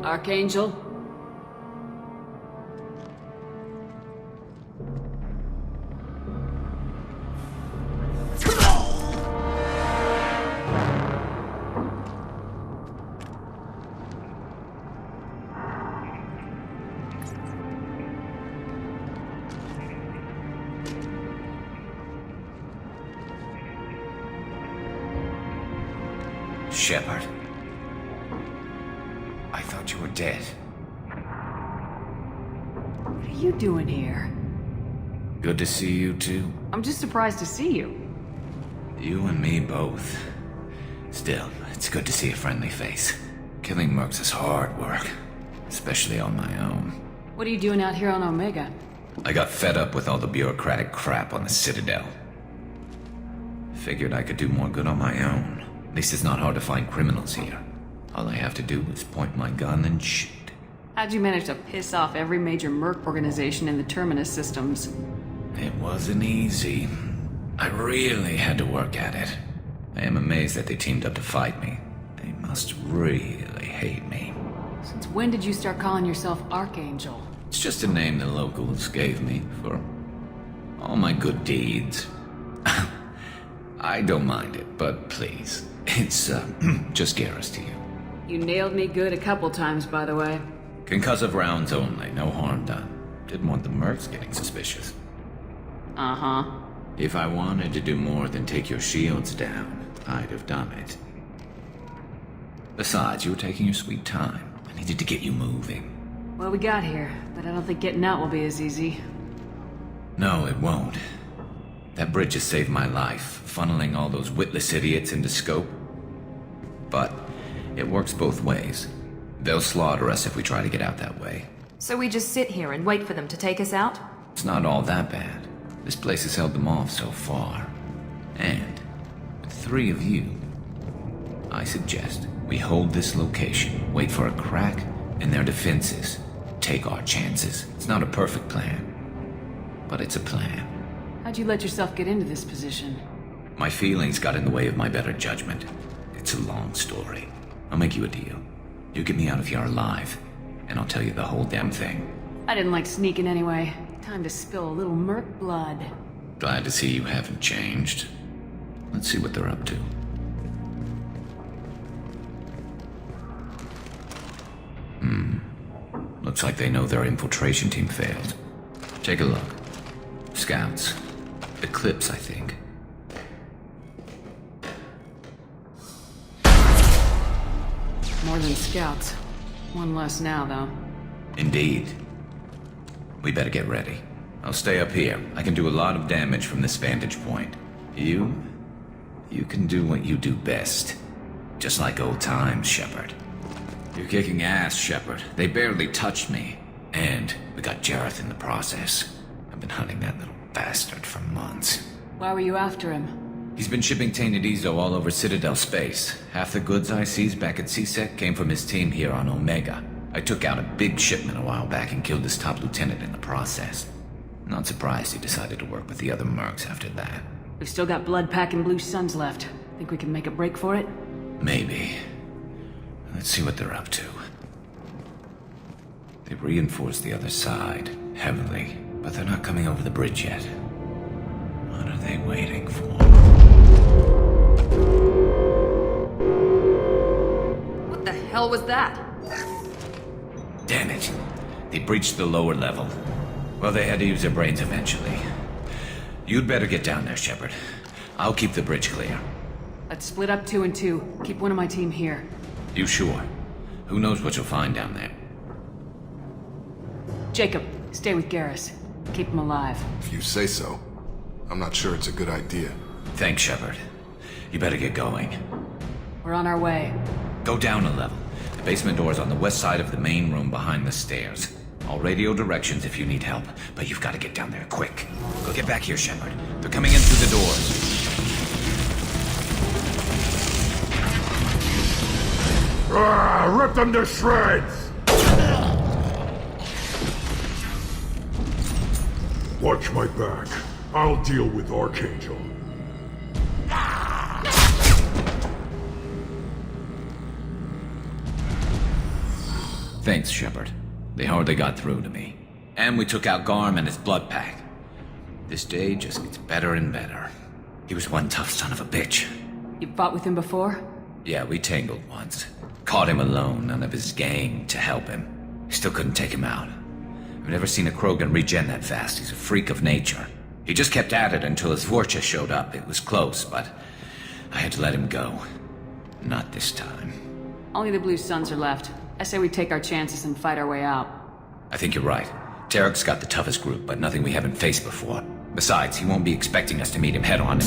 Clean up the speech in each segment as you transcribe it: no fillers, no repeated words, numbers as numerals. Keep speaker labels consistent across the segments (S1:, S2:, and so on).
S1: Archangel?
S2: Shepard. I thought you were dead.
S1: What are you doing here?
S2: Good to see you too.
S1: I'm just surprised to see you.
S2: You and me both. Still, it's good to see a friendly face. Killing mercs is hard work, especially on my own.
S1: What are you doing out here on Omega?
S2: I got fed up with all the bureaucratic crap on the Citadel. Figured I could do more good on my own. At least it's not hard to find criminals here. All I have to do is point my gun and shoot.
S1: How'd you manage to piss off every major merc organization in the Terminus systems?
S2: It wasn't easy. I really had to work at it. I am amazed that they teamed up to fight me. They must really hate me.
S1: Since when did you start calling yourself Archangel?
S2: It's just a name the locals gave me for all my good deeds. I don't mind it, but please, it's just Garrus to you.
S1: You nailed me good a couple times, by the way.
S2: Concussive rounds only, no harm done. Didn't want the mercs getting suspicious.
S1: Uh-huh.
S2: If I wanted to do more than take your shields down, I'd have done it. Besides, you were taking your sweet time. I needed to get you moving.
S1: Well, we got here, but I don't think getting out will be as easy.
S2: No, it won't. That bridge has saved my life, funneling all those witless idiots into scope. But it works both ways. They'll slaughter us if we try to get out that way.
S3: So we just sit here and wait for them to take us out?
S2: It's not all that bad. This place has held them off so far. And with 3 of you, I suggest we hold this location, wait for a crack in their defenses, take our chances. It's not a perfect plan, but it's a plan.
S1: How'd you let yourself get into this position?
S2: My feelings got in the way of my better judgment. It's a long story. I'll make you a deal. You get me out of here alive, and I'll tell you the whole damn thing.
S1: I didn't like sneaking anyway. Time to spill a little merc blood.
S2: Glad to see you haven't changed. Let's see what they're up to. Looks like they know their infiltration team failed. Take a look. Scouts. Eclipse, I think.
S1: More than scouts. One less now, though.
S2: Indeed. We better get ready. I'll stay up here. I can do a lot of damage from this vantage point. You can do what you do best. Just like old times, Shepard. You're kicking ass, Shepard. They barely touched me. And we got Jareth in the process. I've been hunting that little bastard for months.
S1: Why were you after him?
S2: He's been shipping tainted Ezo all over Citadel space. Half the goods I seized back at CSEC came from his team here on Omega. I took out a big shipment a while back and killed his top lieutenant in the process. Not surprised he decided to work with the other mercs after that.
S1: We've still got blood pack and blue suns left. Think we can make a break for it?
S2: Maybe. Let's see what they're up to. They reinforced the other side, heavily, but they're not coming over the bridge yet. What are they waiting for?
S3: What the hell was that?
S2: Damn it. They breached the lower level. Well, they had to use their brains eventually. You'd better get down there, Shepard. I'll keep the bridge clear.
S1: Let's split up 2 and 2. Keep one of my team here.
S2: You sure? Who knows what you'll find down there?
S1: Jacob, stay with Garrus. Keep him alive.
S4: If you say so. I'm not sure it's a good idea.
S2: Thanks, Shepard. You better get going.
S1: We're on our way.
S2: Go down a level. The basement door is on the west side of the main room behind the stairs. I'll radio directions if you need help, but you've got to get down there quick. Go get back here, Shepard. They're coming in through the doors.
S5: Rip them to shreds! Watch my back. I'll deal with Archangel.
S2: Thanks, Shepard. They hardly got through to me. And we took out Garm and his blood pack. This day just gets better and better. He was one tough son of a bitch.
S1: You fought with him before?
S2: Yeah, we tangled once. Caught him alone, none of his gang to help him. Still couldn't take him out. I've never seen a Krogan regen that fast. He's a freak of nature. He just kept at it until his Vorcha showed up. It was close, but I had to let him go. Not this time.
S1: Only the Blue Suns are left. I say we take our chances and fight our way out.
S2: I think you're right. Tarek's got the toughest group, but nothing we haven't faced before. Besides, he won't be expecting us to meet him head-on.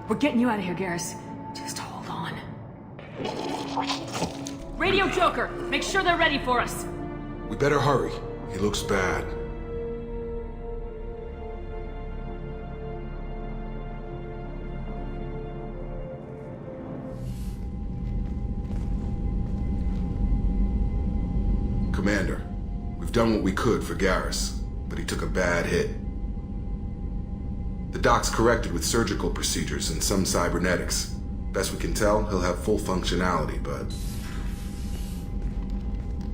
S1: We're getting you out of here, Garrus. Just hold on. Radio Joker! Make sure they're ready for us!
S4: We better hurry. He looks bad. Commander, we've done what we could for Garrus, but he took a bad hit. The doc's corrected with surgical procedures and some cybernetics. Best we can tell, he'll have full functionality, but...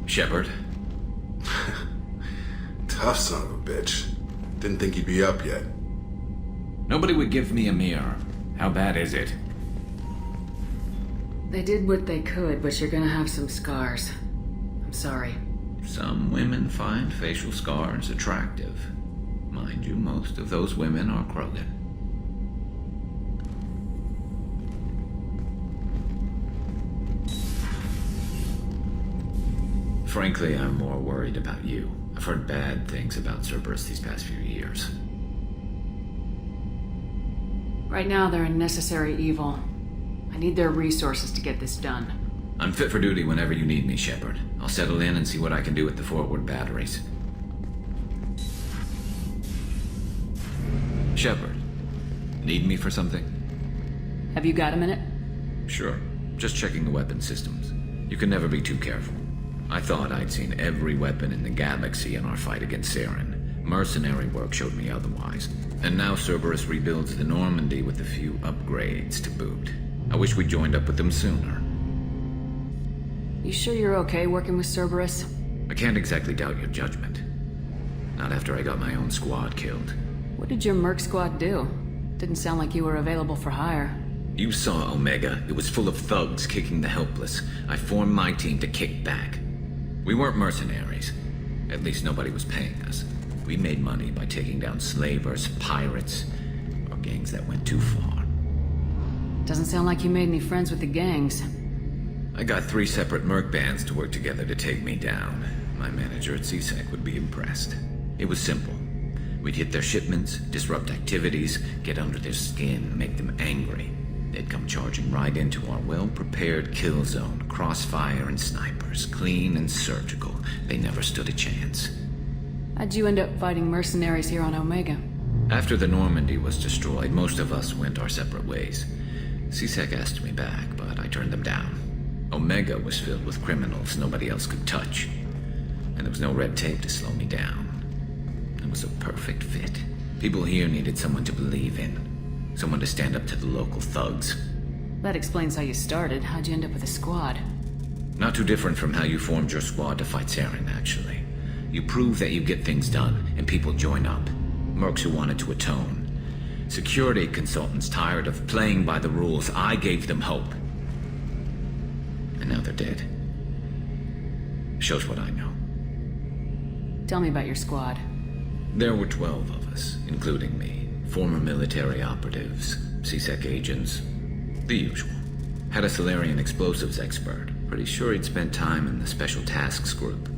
S2: Shepard?
S4: Tough son of a bitch. Didn't think he'd be up yet.
S2: Nobody would give me a mirror. How bad is it?
S1: They did what they could, but you're gonna have some scars. I'm sorry.
S2: Some women find facial scars attractive. Mind you, most of those women are Krogan. Frankly, I'm more worried about you. I've heard bad things about Cerberus these past few years.
S1: Right now, they're a necessary evil. I need their resources to get this done.
S2: I'm fit for duty whenever you need me, Shepard. I'll settle in and see what I can do with the forward batteries. Shepard, need me for something?
S1: Have you got a minute?
S2: Sure. Just checking the weapon systems. You can never be too careful. I thought I'd seen every weapon in the galaxy in our fight against Saren. Mercenary work showed me otherwise. And now Cerberus rebuilds the Normandy with a few upgrades to boot. I wish we joined up with them sooner.
S1: You sure you're okay working with Cerberus?
S2: I can't exactly doubt your judgment. Not after I got my own squad killed.
S1: What did your merc squad do? Didn't sound like you were available for hire.
S2: You saw Omega. It was full of thugs kicking the helpless. I formed my team to kick back. We weren't mercenaries. At least nobody was paying us. We made money by taking down slavers, pirates, or gangs that went too far.
S1: Doesn't sound like you made any friends with the gangs.
S2: I got 3 separate merc bands to work together to take me down. My manager at CSEC would be impressed. It was simple. We'd hit their shipments, disrupt activities, get under their skin, make them angry. They'd come charging right into our well-prepared kill zone, crossfire and snipers, clean and surgical. They never stood a chance.
S1: How'd you end up fighting mercenaries here on Omega?
S2: After the Normandy was destroyed, most of us went our separate ways. CSEC asked me back, but I turned them down. Omega was filled with criminals nobody else could touch. And there was no red tape to slow me down. It was a perfect fit. People here needed someone to believe in. Someone to stand up to the local thugs.
S1: That explains how you started. How'd you end up with a squad?
S2: Not too different from how you formed your squad to fight Saren, actually. You prove that you get things done, and people join up. Mercs who wanted to atone. Security consultants tired of playing by the rules. I gave them hope. And now they're dead. Shows what I know.
S1: Tell me about your squad.
S2: There were 12 of us, including me. Former military operatives, CSEC agents, the usual. Had a Solarian explosives expert. Pretty sure he'd spent time in the Special Tasks Group.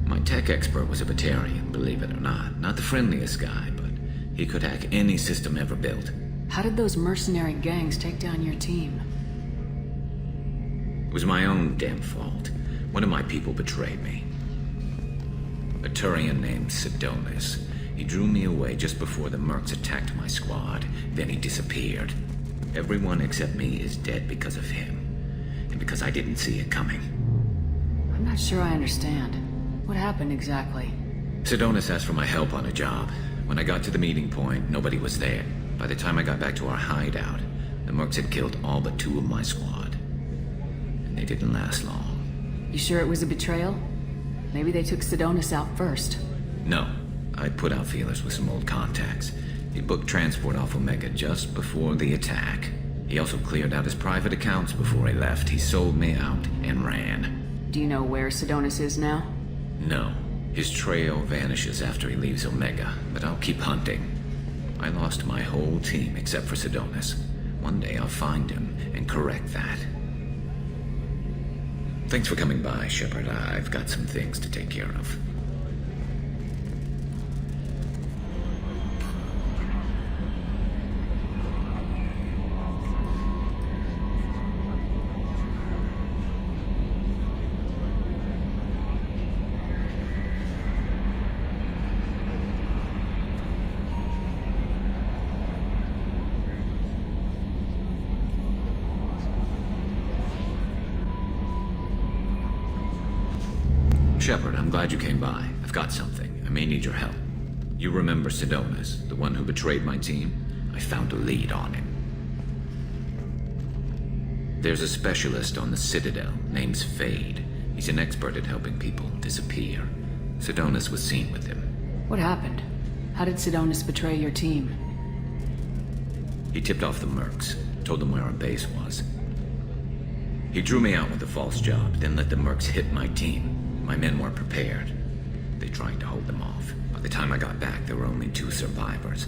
S2: My tech expert was a Vakarian, believe it or not. Not the friendliest guy, but he could hack any system ever built.
S1: How did those mercenary gangs take down your team?
S2: It was my own damn fault. One of my people betrayed me. A Turian named Sidonis. He drew me away just before the mercs attacked my squad. Then he disappeared. Everyone except me is dead because of him. And because I didn't see it coming.
S1: I'm not sure I understand. What happened exactly?
S2: Sidonis asked for my help on a job. When I got to the meeting point, nobody was there. By the time I got back to our hideout, the mercs had killed all but 2 of my squad. And they didn't last long.
S1: You sure it was a betrayal? Maybe they took Sidonis out first.
S2: No. I put out feelers with some old contacts. He booked transport off Omega just before the attack. He also cleared out his private accounts before he left. He sold me out and ran.
S1: Do you know where Sidonis is now?
S2: No. His trail vanishes after he leaves Omega, but I'll keep hunting. I lost my whole team except for Sidonis. One day I'll find him and correct that. Thanks for coming by, Shepard. I've got some things to take care of. Shepard, I'm glad you came by. I've got something. I may need your help. You remember Sidonis, the one who betrayed my team? I found a lead on him. There's a specialist on the Citadel named Fade. He's an expert at helping people disappear. Sidonis was seen with him.
S1: What happened? How did Sidonis betray your team?
S2: He tipped off the mercs, told them where our base was. He drew me out with a false job, then let the mercs hit my team. My men weren't prepared. They tried to hold them off. By the time I got back, there were only 2 survivors.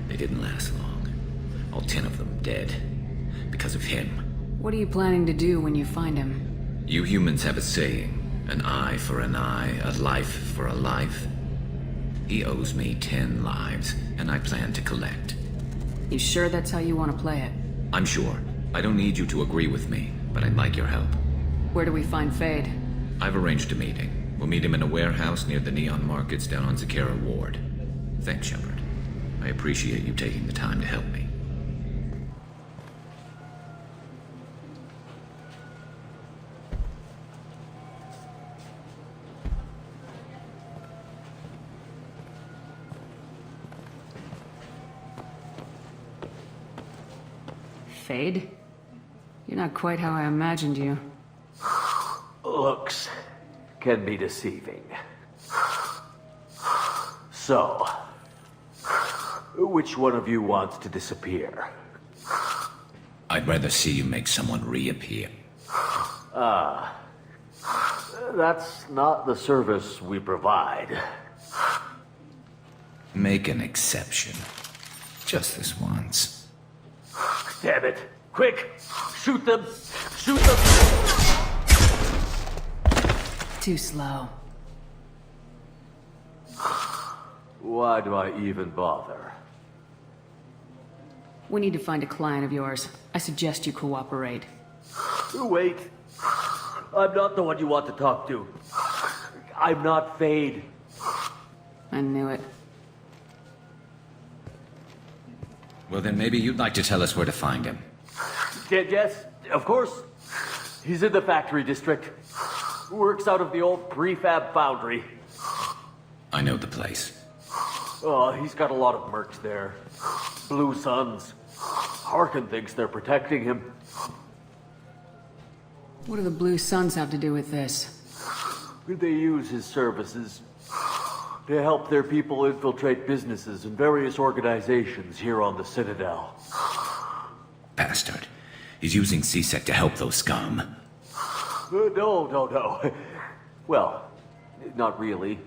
S2: They didn't last long. All 10 of them dead. Because of him.
S1: What are you planning to do when you find him?
S2: You humans have a saying. An eye for an eye, a life for a life. He owes me 10 lives, and I plan to collect.
S1: You sure that's how you want to play it?
S2: I'm sure. I don't need you to agree with me, but I'd like your help.
S1: Where do we find Fade?
S2: I've arranged a meeting. We'll meet him in a warehouse near the Neon Markets down on Zakara Ward. Thanks, Shepard. I appreciate you taking the time to help me.
S1: Fade? You're not quite how I imagined you.
S6: Looks can be deceiving. So, which one of you wants to disappear?
S2: I'd rather see you make someone reappear.
S6: That's not the service we provide.
S2: Make an exception. Just this once.
S6: Damn it! Quick! Shoot them! Shoot them!
S1: Too slow.
S6: Why do I even bother?
S1: We need to find a client of yours. I suggest you cooperate.
S6: Wait. I'm not the one you want to talk to. I'm not Fade.
S1: I knew it.
S2: Well, then maybe you'd like to tell us where to find him.
S6: Yes, of course. He's in the factory district. Works out of the old prefab foundry.
S2: I know the place.
S6: Oh, he's got a lot of mercs there. Blue Suns. Harkin thinks they're protecting him.
S1: What do the Blue Suns have to do with this?
S6: They use his services to help their people infiltrate businesses and various organizations here on the Citadel.
S2: Bastard. He's using C-Sec to help those scum.
S6: No. Well, not really.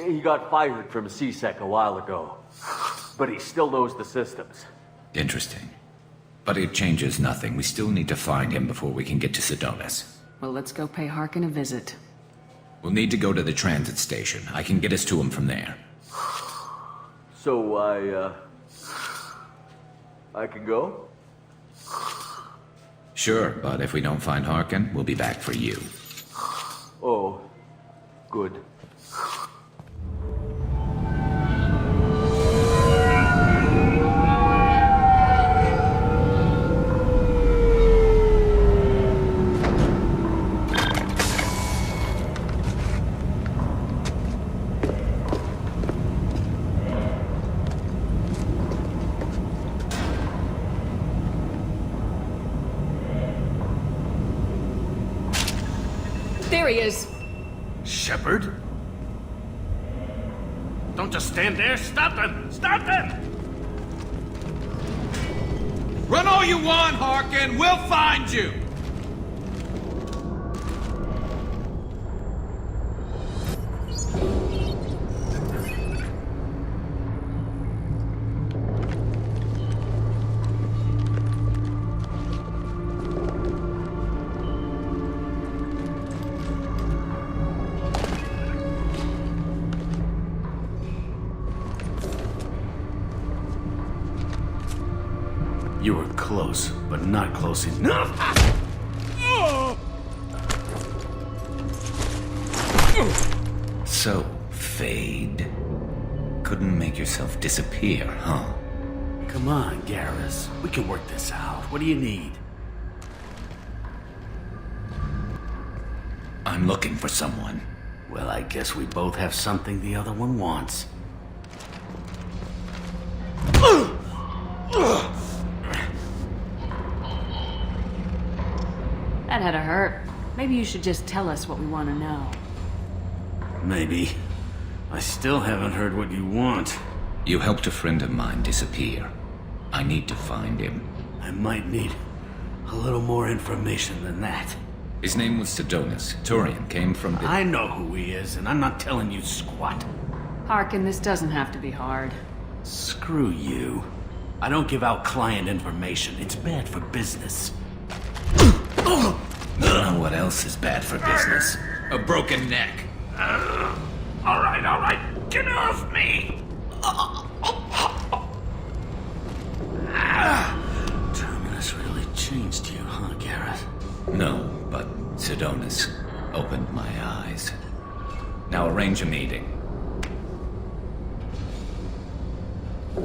S6: He got fired from C-Sec a while ago, but he still knows the systems.
S2: Interesting. But it changes nothing. We still need to find him before we can get to Sidonis.
S1: Well, let's go pay Harkin a visit.
S2: We'll need to go to the transit station. I can get us to him from there.
S6: So I can go?
S2: Sure, but if we don't find Harkin, we'll be back for you.
S6: Oh, good.
S1: There he is!
S7: Shepard? Don't just stand there. Stop them! Stop them!
S2: Run all you want, Harkin! We'll find you!
S7: You were close, but not close enough.
S2: So, Fade. Couldn't make yourself disappear, huh?
S7: Come on, Garrus. We can work this out. What do you need?
S2: I'm looking for someone.
S7: Well, I guess we both have something the other one wants.
S1: That had to hurt. Maybe you should just tell us what we want to know.
S7: Maybe. I still haven't heard what you want.
S2: You helped a friend of mine disappear. I need to find him.
S7: I might need a little more information than that.
S2: His name was Sidonis. Turian came from the...
S7: I know who he is, and I'm not telling you squat.
S1: Harkin, this doesn't have to be hard.
S7: Screw you. I don't give out client information. It's bad for business.
S2: You know what else is bad for business? A broken neck.
S7: All right. Get off me! Terminus really changed you, huh, Garrus?
S2: No, but Sidonis opened my eyes. Now arrange a meeting.
S7: I'm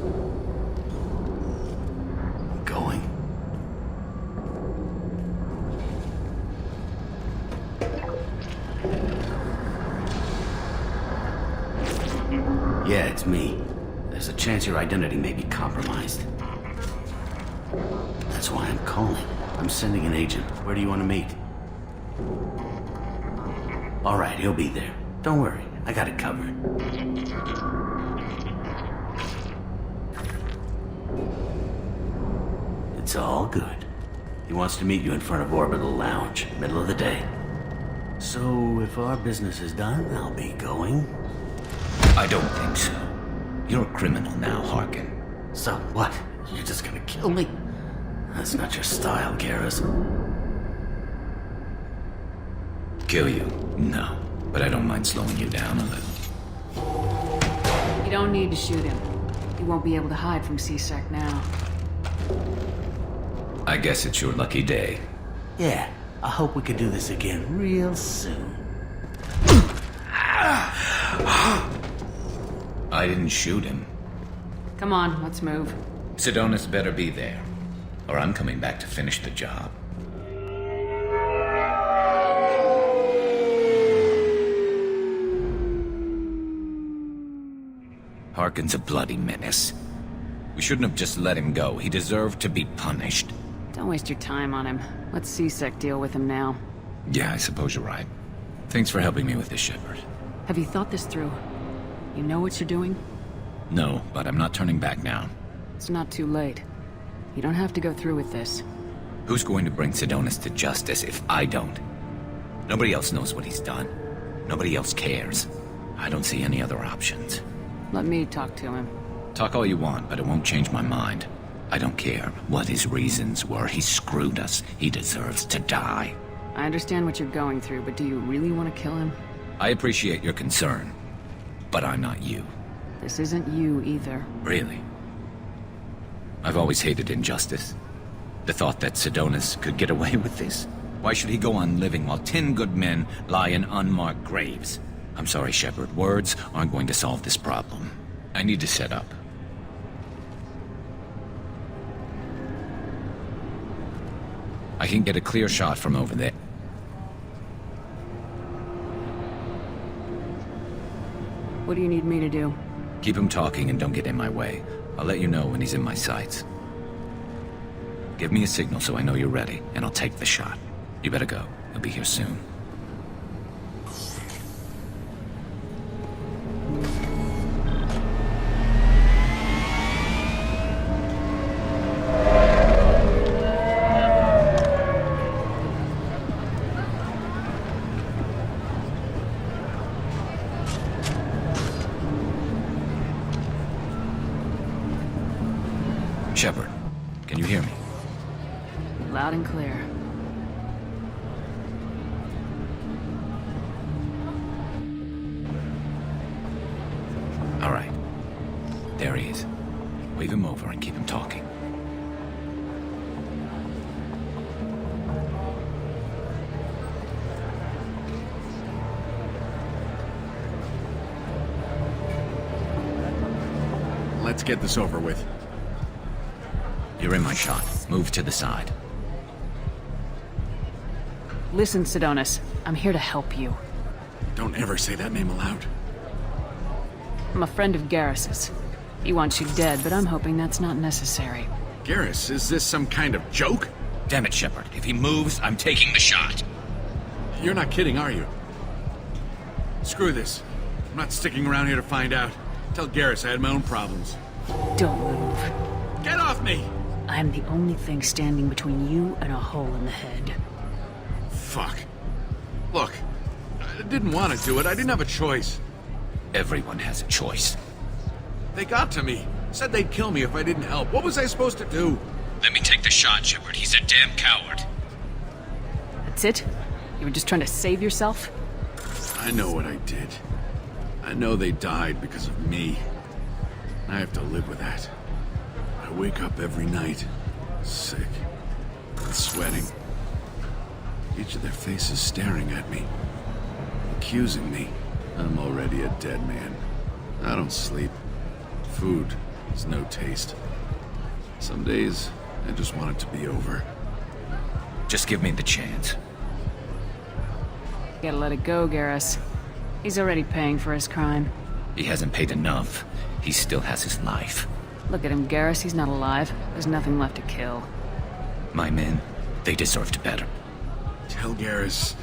S7: going. Yeah, it's me. There's a chance your identity may be compromised. That's why I'm calling. I'm sending an agent. Where do you want to meet? All right, he'll be there. Don't worry, I got it covered. It's all good. He wants to meet you in front of Orbital Lounge, middle of the day. So, if our business is done, I'll be going.
S2: I don't think so. You're a criminal now, Harkin.
S7: So what? You're just gonna kill me? That's not your style, Garrus.
S2: Kill you? No. But I don't mind slowing you down a little.
S1: You don't need to shoot him. He won't be able to hide from C-Sec now.
S2: I guess it's your lucky day.
S7: Yeah, I hope we can do this again real soon.
S2: I didn't shoot him.
S1: Come on, let's move.
S2: Sidonis better be there, or I'm coming back to finish the job. Harkin's a bloody menace. We shouldn't have just let him go. He deserved to be punished.
S1: Don't waste your time on him. Let C-Sec deal with him now.
S2: Yeah, I suppose you're right. Thanks for helping me with this, Shepard.
S1: Have you thought this through? You know what you're doing?
S2: No, but I'm not turning back now.
S1: It's not too late. You don't have to go through with this.
S2: Who's going to bring Sidonis to justice if I don't? Nobody else knows what he's done. Nobody else cares. I don't see any other options.
S1: Let me talk to him.
S2: Talk all you want, but it won't change my mind. I don't care what his reasons were. He screwed us. He deserves to die.
S1: I understand what you're going through, but do you really want to kill him?
S2: I appreciate your concern, but I'm not you.
S1: This isn't you either.
S2: Really? I've always hated injustice. The thought that Sidonis could get away with this. Why should he go on living while 10 good men lie in unmarked graves? I'm sorry, Shepard. Words aren't going to solve this problem. I need to set up. I can get a clear shot from over there.
S1: What do you need me to do?
S2: Keep him talking and don't get in my way. I'll let you know when he's in my sights. Give me a signal so I know you're ready, and I'll take the shot. You better go. He'll be here soon. Shepard, can you hear me?
S1: Loud and clear.
S2: All right. There he is. Wave him over and keep him talking.
S8: Let's get this over with.
S2: You're in my shot. Move to the side.
S1: Listen, Sidonis. I'm here to help you.
S8: Don't ever say that name aloud.
S1: I'm a friend of Garrus's. He wants you dead, but I'm hoping that's not necessary.
S8: Garrus, is this some kind of joke?
S2: Damn it, Shepard. If he moves, I'm taking the shot.
S8: You're not kidding, are you? Screw this. I'm not sticking around here to find out. Tell Garrus I had my own problems.
S1: Don't move.
S8: Get off me!
S1: I'm the only thing standing between you and a hole in the head.
S8: Fuck. Look, I didn't want to do it. I didn't have a choice.
S2: Everyone has a choice.
S8: They got to me. Said they'd kill me if I didn't help. What was I supposed to do?
S2: Let me take the shot, Shepard. He's a damn coward.
S1: That's it? You were just trying to save yourself?
S8: I know what I did. I know they died because of me. I have to live with that. I wake up every night, sick, and sweating. Each of their faces staring at me, accusing me. I'm already a dead man. I don't sleep. Food has no taste. Some days, I just want it to be over.
S2: Just give me the chance.
S1: You gotta let it go, Garrus. He's already paying for his crime.
S2: He hasn't paid enough. He still has his life.
S1: Look at him, Garrus. He's not alive. There's nothing left to kill.
S2: My men, they deserved better.
S8: Tell Garrus...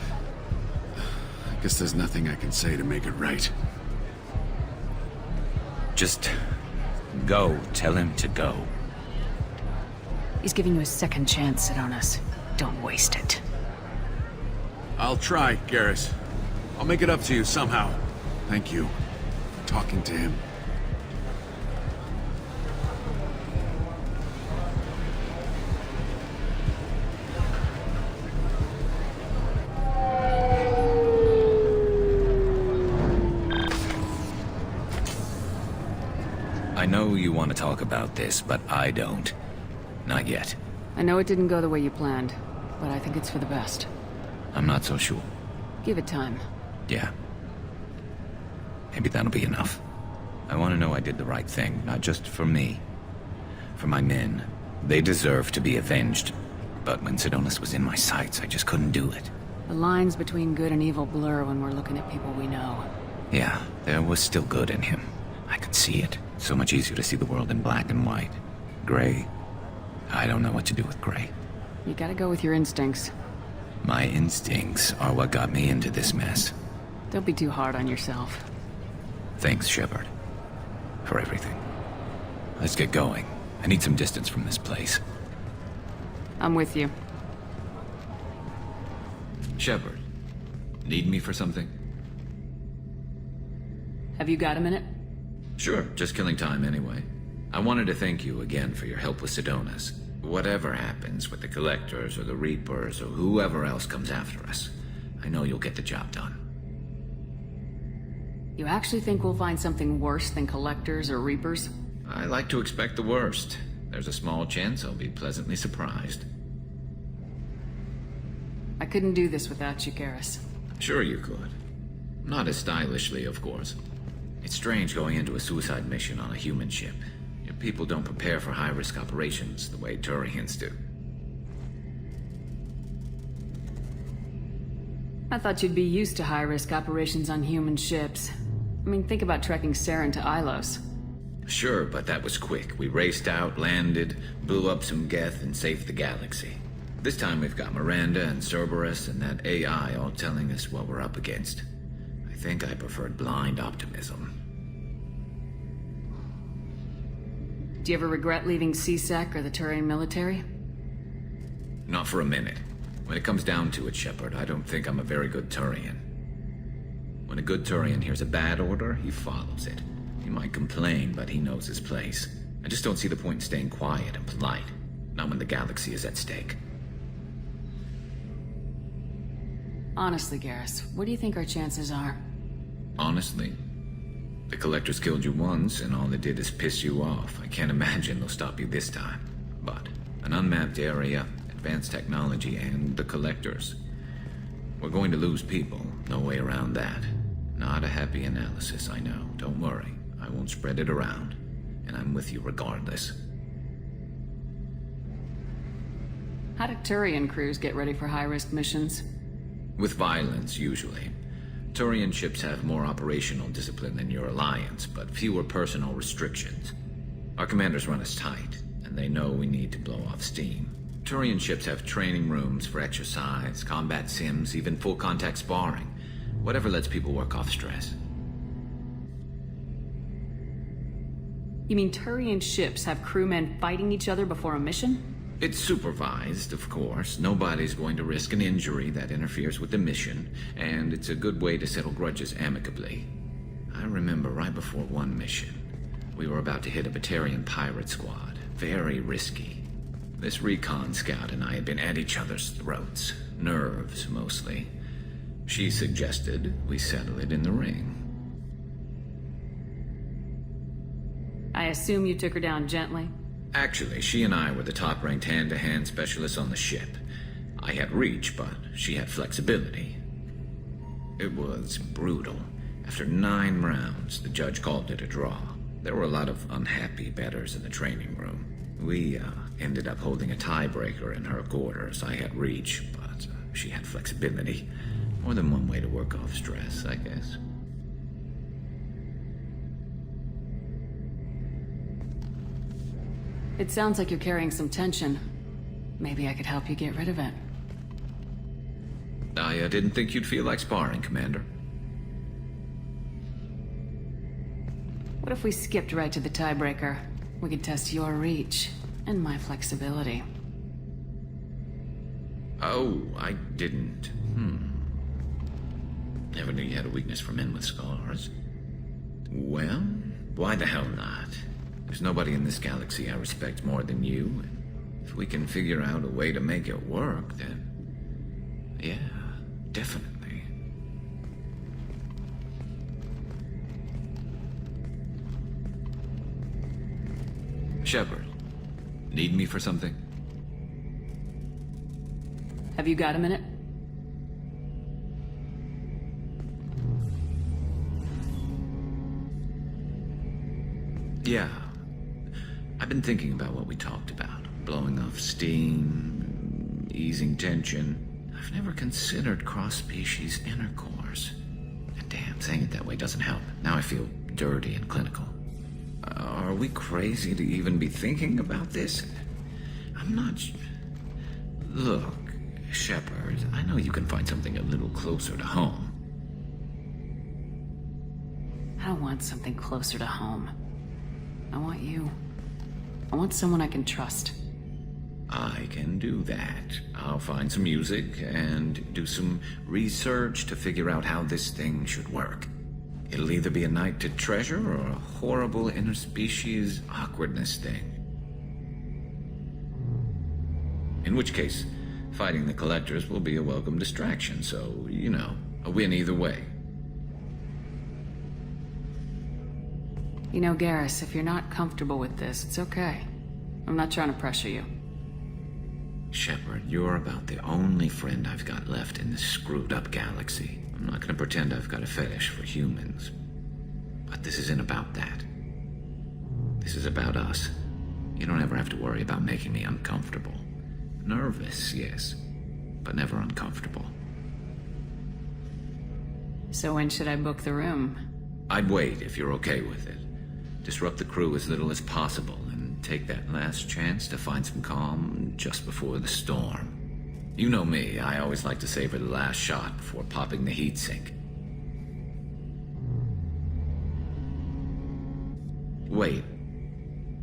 S8: I guess there's nothing I can say to make it right.
S2: Just go. Tell him to go.
S1: He's giving you a second chance, Sidonis. Don't waste it.
S8: I'll try, Garrus. I'll make it up to you somehow. Thank you for talking to him.
S2: I know you want to talk about this, but I don't. Not yet.
S1: I know it didn't go the way you planned, but I think it's for the best.
S2: I'm not so sure.
S1: Give it time.
S2: Yeah. Maybe that'll be enough. I want to know I did the right thing, not just for me. For my men. They deserve to be avenged. But when Sidonis was in my sights, I just couldn't do it.
S1: The lines between good and evil blur when we're looking at people we know.
S2: Yeah, there was still good in him. I could see it. So much easier to see the world in black and white. Gray. I don't know what to do with gray.
S1: You gotta go with your instincts.
S2: My instincts are what got me into this mess.
S1: Don't be too hard on yourself.
S2: Thanks, Shepard. For everything. Let's get going. I need some distance from this place.
S1: I'm with you.
S2: Shepard, need me for something?
S1: Have you got a minute?
S2: Sure, just killing time anyway. I wanted to thank you again for your help with Sedona's. Whatever happens with the Collectors or the Reapers or whoever else comes after us, I know you'll get the job done.
S1: You actually think we'll find something worse than Collectors or Reapers?
S2: I like to expect the worst. There's a small chance I'll be pleasantly surprised.
S1: I couldn't do this without you, Garrus.
S2: Sure you could. Not as stylishly, of course. It's strange going into a suicide mission on a human ship. Your people don't prepare for high-risk operations the way Turians do.
S1: I thought you'd be used to high-risk operations on human ships. I mean, think about trekking Saren to Ilos.
S2: Sure, but that was quick. We raced out, landed, blew up some Geth, and saved the galaxy. This time we've got Miranda and Cerberus and that AI all telling us what we're up against. I think I preferred blind optimism.
S1: Do you ever regret leaving CSEC or the Turian military?
S2: Not for a minute. When it comes down to it, Shepard, I don't think I'm a very good Turian. When a good Turian hears a bad order, he follows it. He might complain, but he knows his place. I just don't see the point in staying quiet and polite. Not when the galaxy is at stake.
S1: Honestly, Garrus, what do you think our chances are?
S2: Honestly, the Collectors killed you once, and all they did is piss you off. I can't imagine they'll stop you this time. But an unmapped area, advanced technology, and the Collectors. We're going to lose people. No way around that. Not a happy analysis, I know. Don't worry. I won't spread it around. And I'm with you regardless.
S1: How do Turian crews get ready for high-risk missions?
S2: With violence, usually. Turian ships have more operational discipline than your alliance, but fewer personal restrictions. Our commanders run us tight, and they know we need to blow off steam. Turian ships have training rooms for exercise, combat sims, even full-contact sparring. Whatever lets people work off stress.
S1: You mean Turian ships have crewmen fighting each other before a mission?
S2: It's supervised, of course. Nobody's going to risk an injury that interferes with the mission, and it's a good way to settle grudges amicably. I remember right before one mission, we were about to hit a Vakarian pirate squad. Very risky. This recon scout and I had been at each other's throats. Nerves, mostly. She suggested we settle it in the ring.
S1: I assume you took her down gently?
S2: Actually, she and I were the top-ranked hand-to-hand specialists on the ship. I had reach, but she had flexibility. It was brutal. After 9 rounds, the judge called it a draw. There were a lot of unhappy bettors in the training room. We ended up holding a tiebreaker in her quarters. I had reach, but she had flexibility. More than one way to work off stress, I guess.
S1: It sounds like you're carrying some tension. Maybe I could help you get rid of it.
S2: I didn't think you'd feel like sparring, Commander.
S1: What if we skipped right to the tiebreaker? We could test your reach and my flexibility.
S2: Oh, I didn't. Never knew you had a weakness for men with scars. Well, why the hell not? There's nobody in this galaxy I respect more than you. If we can figure out a way to make it work, then... yeah, definitely. Shepard, need me for something?
S1: Have you got a minute?
S2: Yeah. I've been thinking about what we talked about. Blowing off steam, easing tension. I've never considered cross-species intercourse. And damn, saying it that way doesn't help. Now I feel dirty and clinical. Are we crazy to even be thinking about this? I'm not... Look, Shepard, I know you can find something a little closer to home.
S1: I don't want something closer to home. I want you. I want someone I can trust.
S2: I can do that. I'll find some music and do some research to figure out how this thing should work. It'll either be a night to treasure or a horrible interspecies awkwardness thing. In which case, fighting the Collectors will be a welcome distraction, so, you know, a win either way.
S1: You know, Garrus, if you're not comfortable with this, it's okay. I'm not trying to pressure you.
S2: Shepard, you're about the only friend I've got left in this screwed-up galaxy. I'm not gonna pretend I've got a fetish for humans. But this isn't about that. This is about us. You don't ever have to worry about making me uncomfortable. Nervous, yes, but never uncomfortable.
S1: So when should I book the room?
S2: I'd wait if you're okay with it. Disrupt the crew as little as possible and take that last chance to find some calm just before the storm. You know me, I always like to savor the last shot before popping the heatsink. Wait,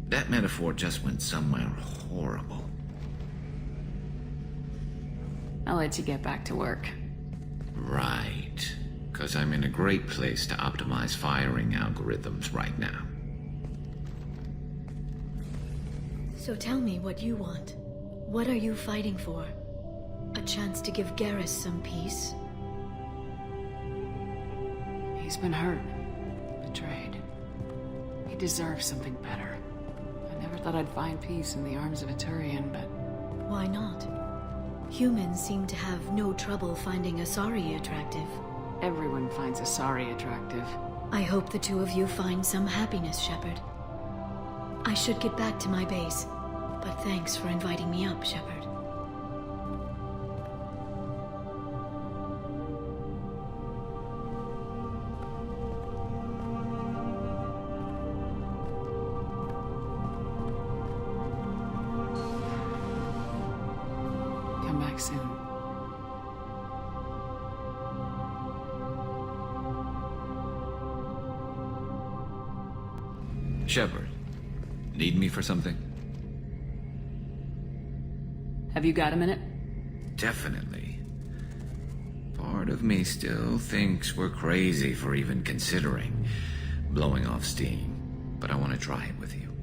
S2: that metaphor just went somewhere horrible.
S1: I'll let you get back to work.
S2: Right, because I'm in a great place to optimize firing algorithms right now.
S9: So tell me what you want. What are you fighting for? A chance to give Garrus some peace?
S1: He's been hurt. Betrayed. He deserves something better. I never thought I'd find peace in the arms of a Turian, but...
S9: Why not? Humans seem to have no trouble finding Asari attractive.
S1: Everyone finds Asari attractive.
S9: I hope the two of you find some happiness, Shepard. I should get back to my base, but thanks for inviting me up, Shepard.
S1: Come back soon.
S2: Shepard, need me for something?
S1: Have you got a minute?
S2: Definitely. Part of me still thinks we're crazy for even considering blowing off steam, but I want to try it with you.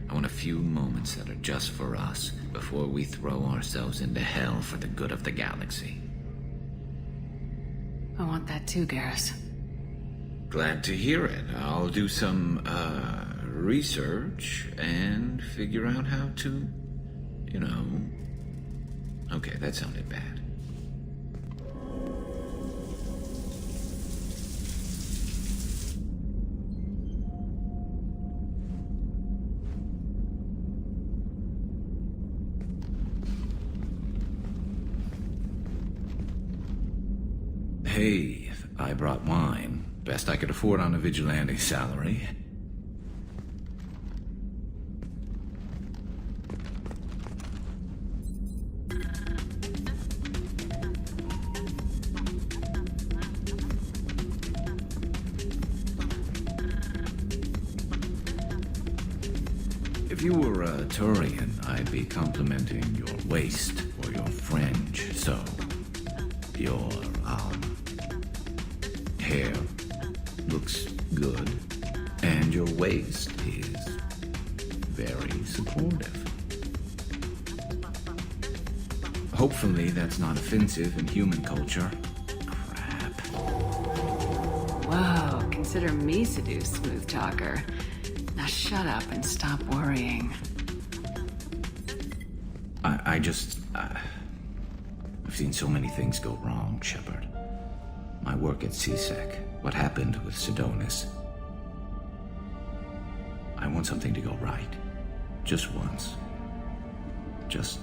S2: I want a few moments that are just for us before we throw ourselves into hell for the good of the galaxy.
S1: I want that too, Garrus.
S2: Glad to hear it. I'll do some, research and figure out how to, you know... Okay, that sounded bad. Hey, I brought wine. Best I could afford on a vigilante salary. If you were a Turian, I'd be complimenting your waist or your fringe, so... Your, hair looks good, and your waist is very supportive. Hopefully that's not offensive in human culture. Crap.
S1: Whoa, consider me seduced, smooth talker. Now shut up and stop worrying.
S2: I've seen so many things go wrong, Shepard. My work at CSEC, what happened with Sidonis. I want something to go right. Just once. Just